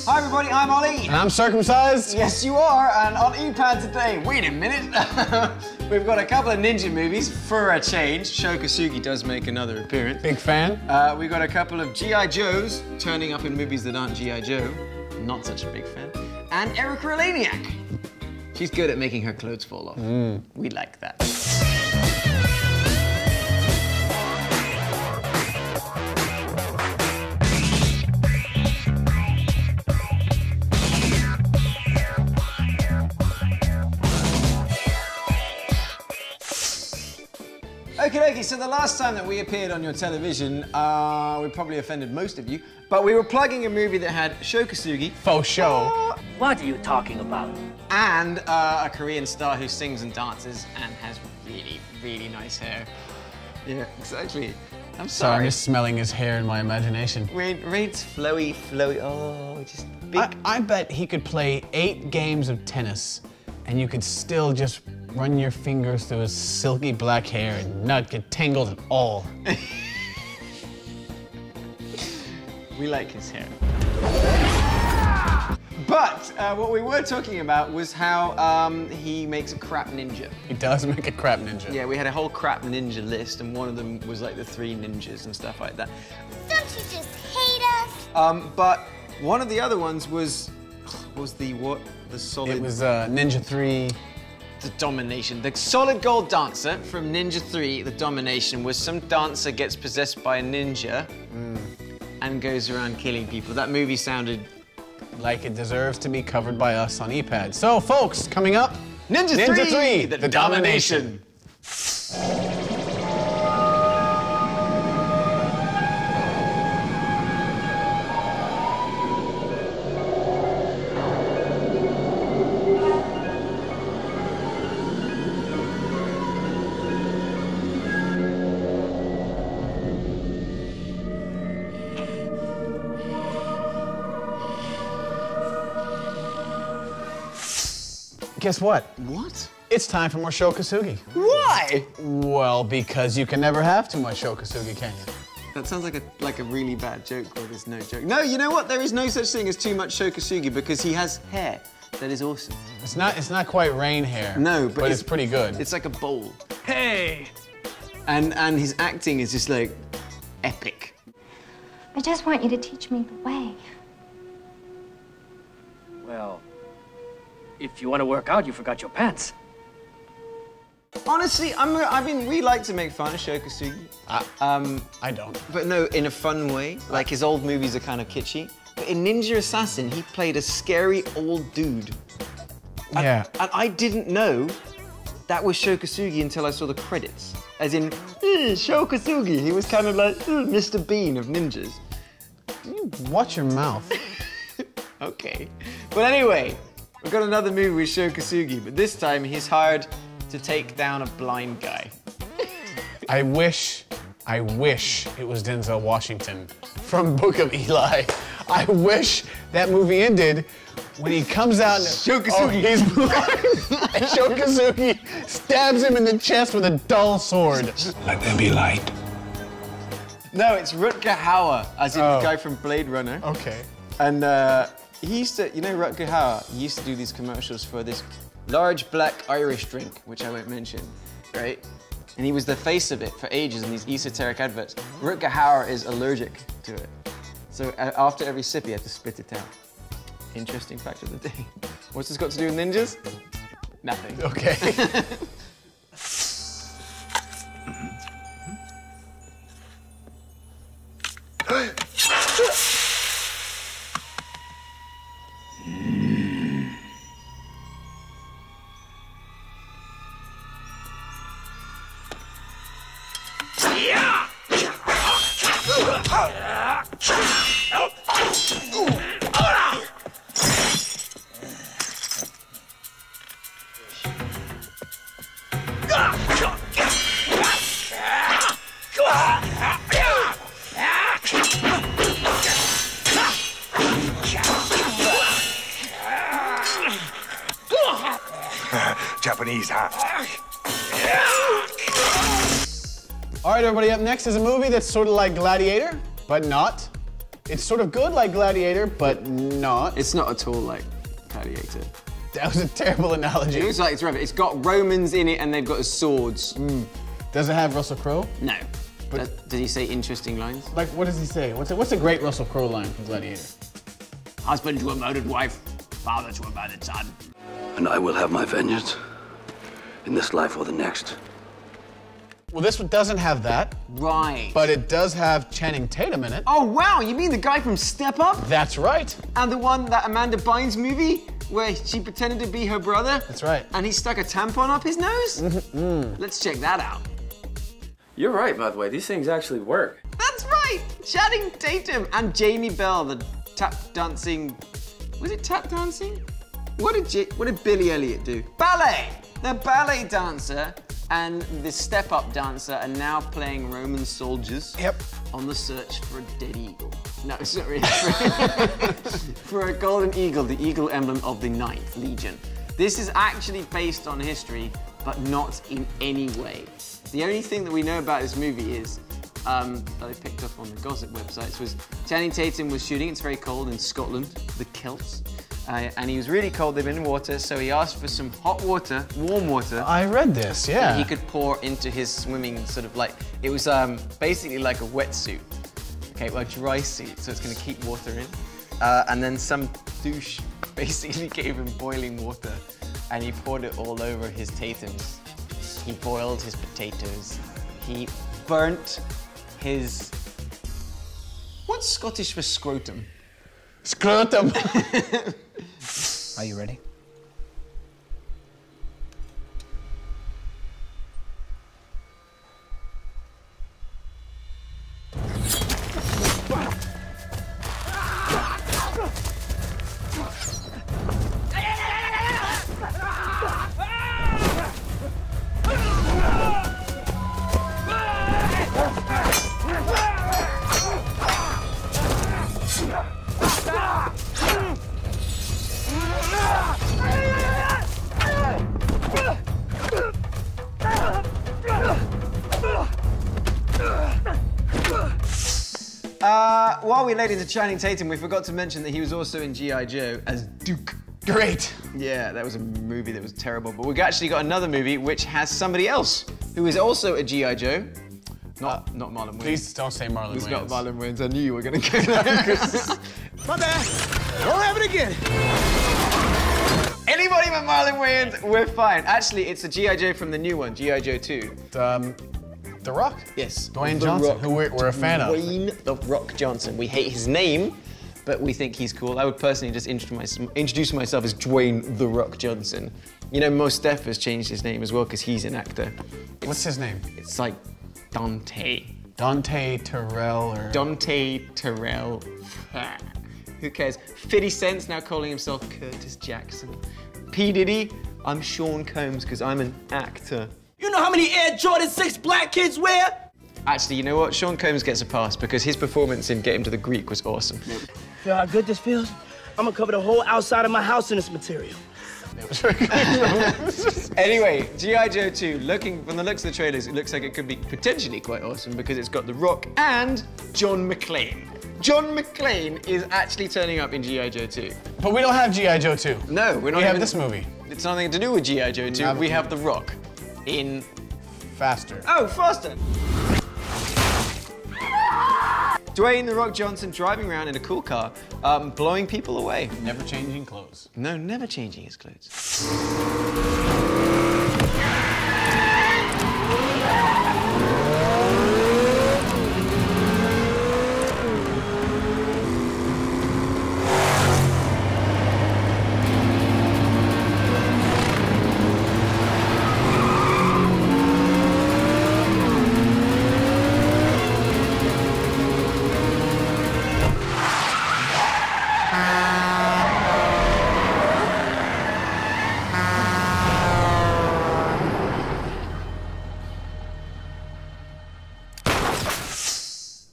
Hi everybody, I'm Ollie. And I'm circumcised. Yes you are, and on epad today, wait a minute. We've got a couple of ninja movies for a change. Sho Kosugi does make another appearance. Big fan. We've got a couple of G.I. Joes turning up in movies that aren't G.I. Joe. Not such a big fan. And Erica Eleniak. She's good at making her clothes fall off. We like that. Okay, so the last time that we appeared on your television, we probably offended most of you, but we were plugging a movie that had Sho Kosugi. Faux show. What are you talking about? And a Korean star who sings and dances and has really, really nice hair. Yeah, exactly. I'm sorry. I'm just smelling his hair in my imagination. Rain's flowy, oh, just big. I bet he could play 8 games of tennis and you could still just run your fingers through his silky black hair and not get tangled at all. We like his hair. But what we were talking about was how he makes a crap ninja. He does make a crap ninja. Yeah, we had a whole crap ninja list, and one of them was like the 3 ninjas and stuff like that. Don't you just hate us? But one of the other ones was the what? The solid. It was Ninja 3. The Domination. The solid gold dancer from Ninja 3, The Domination, was some dancer gets possessed by a ninja and goes around killing people. That movie sounded like it deserves to be covered by us on epad. So, folks, coming up, Ninja 3, The Domination. Guess what? What? It's time for more Sho Kosugi. Why? Well, because you can never have too much Sho Kosugi, can you? That sounds like a really bad joke where there's no joke. No, you know what? There is no such thing as too much Sho Kosugi because he has hair that is awesome. It's not quite rain hair. No, but it's pretty good. It's like a bowl. Hey! And his acting is just like epic. I just want you to teach me the way. Well, if you want to work out, you forgot your pants. Honestly, we like to make fun of Sho Kosugi. I don't. But no, in a fun way. Like his old movies are kind of kitschy. But in Ninja Assassin, he played a scary old dude. Yeah. And I didn't know that was Sho Kosugi until I saw the credits. As in, Sho Kosugi. He was kind of like Mr. Bean of ninjas. Watch your mouth. Okay. But anyway, we've got another movie with Sho Kosugi, but this time he's hired to take down a blind guy. I wish it was Denzel Washington from Book of Eli. I wish that movie ended when he comes out and Sho Kosugi. Oh, he's blind. And Sho Kosugi stabs him in the chest with a dull sword. Let there be light. No, it's Rutger Hauer, as in the guy from Blade Runner. Okay. And he used to, you know Rutger Hauer, he used to do these commercials for this large black Irish drink, which I won't mention, right? And he was the face of it for ages in these esoteric adverts. Rutger Hauer is allergic to it. So after every sip, he had to spit it out. Interesting fact of the day. What's this got to do with ninjas? Nothing. Okay. Japanese, huh? All right, everybody, up next is a movie that's sort of like Gladiator, but not. It's sort of good like Gladiator, but not. It's not at all like Gladiator. That was a terrible analogy. It looks like it's rubber. It's got Romans in it and they've got swords. Does it have Russell Crowe? No. But did he say interesting lines? like, what does he say? What's a great Russell Crowe line from Gladiator? Husband to a murdered wife, father to a murdered son. And I will have my vengeance in this life or the next. Well, this one doesn't have that, Right. but it does have Channing Tatum in it. Oh, wow, you mean the guy from Step Up? That's right. And the one, that Amanda Bynes movie, where she pretended to be her brother? That's right. And he stuck a tampon up his nose? Let's check that out. You're right, by the way. These things actually work. That's right! Channing Tatum and Jamie Bell, the tap dancing... Was it tap dancing? What did Billy Elliot do? Ballet! The ballet dancer and the step-up dancer are now playing Roman soldiers on the search for a dead eagle. No, sorry. For a golden eagle, the eagle emblem of the 9th Legion. This is actually based on history, but not in any way. The only thing that we know about this movie is, that I picked up on the gossip websites, was Channing Tatum was shooting, it's very cold in Scotland, the Celts, and he was really cold, they've been in water, so he asked for some hot water, warm water. I read this, yeah. That he could pour into his swimming sort of like, it was basically like a wetsuit, okay, well, a dry suit, so it's gonna keep water in. And then some douche basically gave him boiling water, and he poured it all over his Tatums. He boiled his potatoes. He burnt his... What's Scottish for scrotum? Scrotum. Are you ready? While we laid into Channing Tatum, we forgot to mention that he was also in G.I. Joe as Duke. Great. Yeah, that was a movie that was terrible, but we've actually got another movie which has somebody else who is also a G.I. Joe. Not Marlon Wayans. Please don't say Marlon Wayans. It's not Marlon Wayans. I knew you were going to go there. My bad. Don't have it again. Anybody but Marlon Wayans, we're fine. Actually, it's a G.I. Joe from the new one, G.I. Joe 2. The Rock? Yes. Dwayne The Johnson, Rock. who we're a fan of. Dwayne The Rock Johnson. We hate his name, but we think he's cool. I would personally just introduce myself as Dwayne The Rock Johnson. You know, Mos Def has changed his name as well because he's an actor. What's his name? It's like Dante. Dante Terrell or... Dante Terrell. Who cares? 50 Cent's now calling himself Curtis Jackson. P. Diddy, I'm Sean Combs because I'm an actor. You know how many Air Jordan 6 black kids wear? Actually, you know what? Sean Combs gets a pass because his performance in Get Him to the Greek was awesome. Feel how good this feels? I'm gonna cover the whole outside of my house in this material. It was very good. Anyway, G.I. Joe 2, from the looks of the trailers, it looks like it could be potentially quite awesome because it's got The Rock and John McClane. John McClane is actually turning up in G.I. Joe 2. But we don't have G.I. Joe 2. No, we're not. We have this movie. It's nothing to do with G.I. Joe 2. We have The Rock in... Faster. Oh, faster! Dwayne The Rock Johnson driving around in a cool car, blowing people away. Never changing clothes. No, never changing his clothes.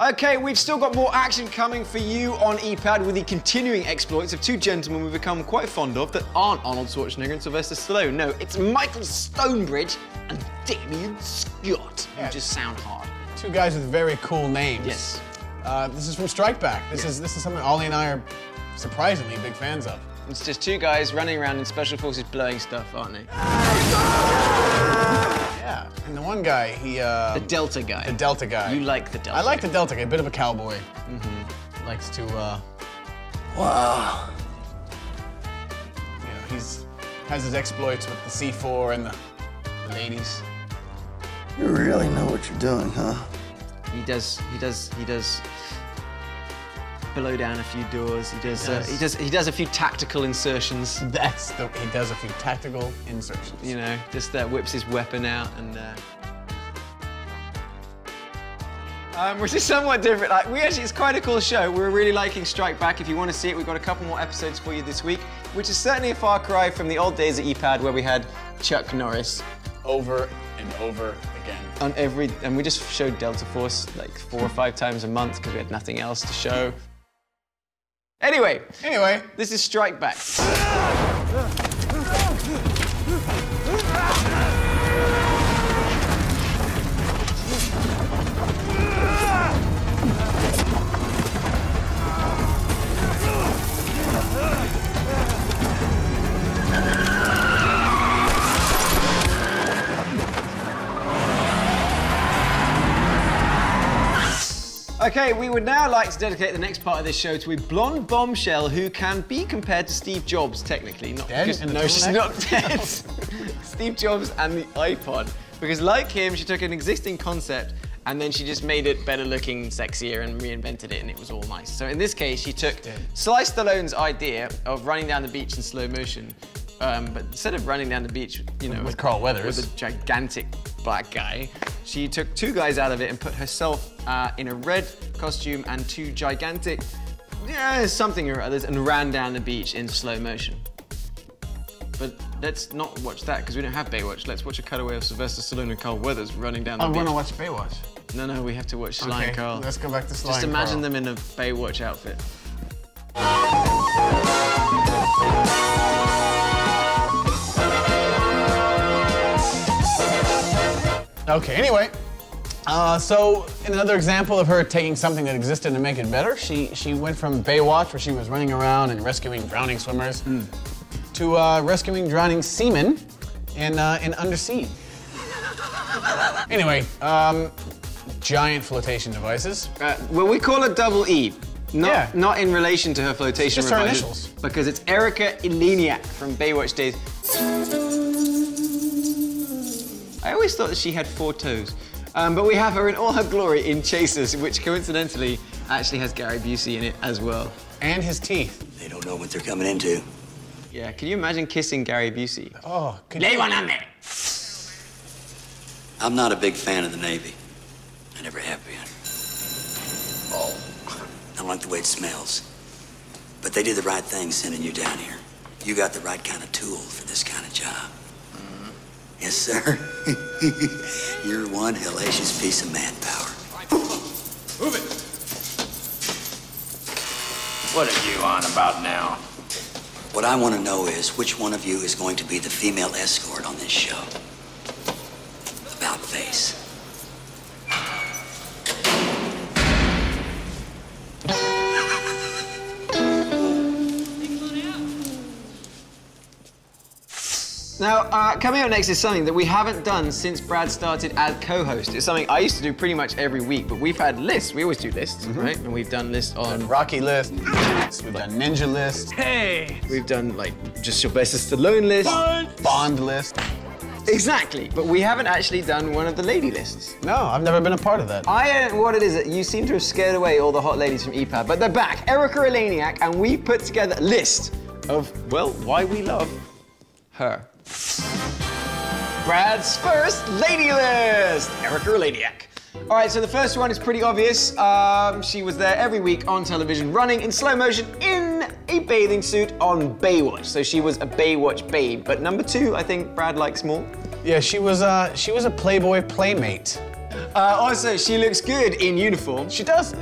Okay, we've still got more action coming for you on epad with the continuing exploits of two gentlemen we've become quite fond of that aren't Arnold Schwarzenegger and Sylvester Stallone. No, it's Michael Stonebridge and Damien Scott, who just sound hard. Two guys with very cool names. Yes. This is from Strike Back. This is something Ollie and I are surprisingly big fans of. It's just two guys running around in special forces blowing stuff, aren't they? Yeah, and the one guy, the Delta guy. The Delta guy. You like the Delta I like guy. the Delta guy, a bit of a cowboy. Mm-hmm. Likes to, Wow. you know, has his exploits with the C4 and the ladies. You really know what you're doing, huh? He does blow down a few doors. He does a few tactical insertions. He does a few tactical insertions. You know, just whips his weapon out and. Which is somewhat different. Like, it's quite a cool show. We're really liking Strike Back. If you want to see it, we've got a couple more episodes for you this week, which is certainly a far cry from the old days at epad where we had Chuck Norris. Over and over again. And we just showed Delta Force like 4 or 5 times a month because we had nothing else to show. Anyway, this is Strike Back. Okay, we would now like to dedicate the next part of this show to a blonde bombshell who can be compared to Steve Jobs, technically. Not dead? because, no, she's not dead. Steve Jobs and the iPod. Because like him, she took an existing concept and then she just made it better looking, sexier, and reinvented it, and it was all nice. So in this case, she took Sly Stallone's idea of running down the beach in slow motion, but instead of running down the beach, you know, with Carl Weathers, with a gigantic black guy, she took 2 guys out of it and put herself in a red costume and 2 gigantic, something or others, and ran down the beach in slow motion. But let's not watch that because we don't have Baywatch. Let's watch a cutaway of Sylvester Stallone and Carl Weathers running down the beach. I want to watch Baywatch. No, we have to watch Sly and Carl. Let's go back to Sly Just and imagine Carl. them in a Baywatch outfit. Okay, anyway, so in another example of her taking something that existed and make it better, she went from Baywatch, where she was running around and rescuing drowning swimmers, to rescuing drowning seamen in Undersea. Anyway, giant flotation devices. Well, we call it Double E. Not in relation to her flotation Just her revival, initials. because it's Erica Eleniak from Baywatch days. I always thought that she had 4 toes. But we have her in all her glory in Chasers, which coincidentally actually has Gary Busey in it as well. And his teeth. They don't know what they're coming into. Yeah, can you imagine kissing Gary Busey? Oh, could Lay you? one on there! I'm not a big fan of the Navy. I never have been. I don't like the way it smells. But they did the right thing sending you down here. You got the right kind of tool for this kind of job. Yes, sir. You're one hellacious piece of manpower. Move it! What are you on about now? What I want to know is which one of you is going to be the female escort on this show. About face. Now, coming up next is something that we haven't done since Brad started as co-host. It's something I used to do pretty much every week, but we've had lists. We always do lists, right? And we've done lists on... Rocky list, we've done Ninja list. Hey! We've done, like, just Sylvester Stallone list. Bond list. Exactly, but we haven't actually done one of the lady lists. No, I've never been a part of that. I don't know what it is that you seem to have scared away all the hot ladies from epad, but they're back. Erica Eleniak, and we put together a list of, well, why we love her. Brad's first lady list, Erica Eleniak. All right, so the first one is pretty obvious. She was there every week on television, running in slow motion in a bathing suit on Baywatch. So she was a Baywatch babe. But number 2, I think Brad likes more. Yeah, she was a Playboy playmate. Also, she looks good in uniform. She does.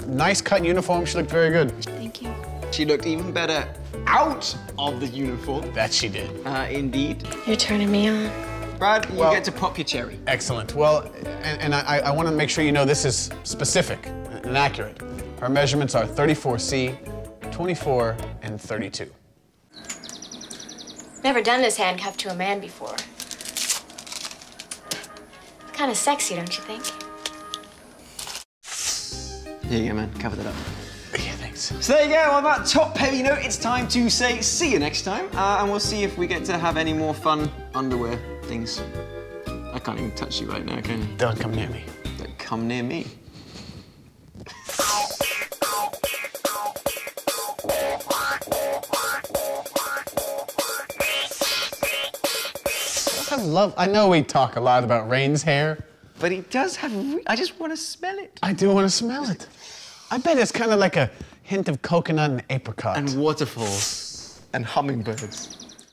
Nice cut uniform. She looked very good. Thank you. She looked even better out of the uniform. That she did. Indeed. You're turning me on. Brad, you Well- get to pop your cherry. Excellent. Well, and I want to make sure you know this is specific. and accurate. Her measurements are 34C, 24, and 32. Never done this handcuff to a man before. Kind of sexy, don't you think? Here you go, man. Cover that up. Yeah, thanks. So there you go. On that top heavy note, it's time to say see you next time, and we'll see if we get to have any more fun underwear things. I can't even touch you right now, can you? Don't come near me. Don't come near me. I know we talk a lot about Rain's hair. But he does have, I just want to smell it. I do want to smell it. I bet it's kind of like a hint of coconut and apricot. And waterfalls. And hummingbirds.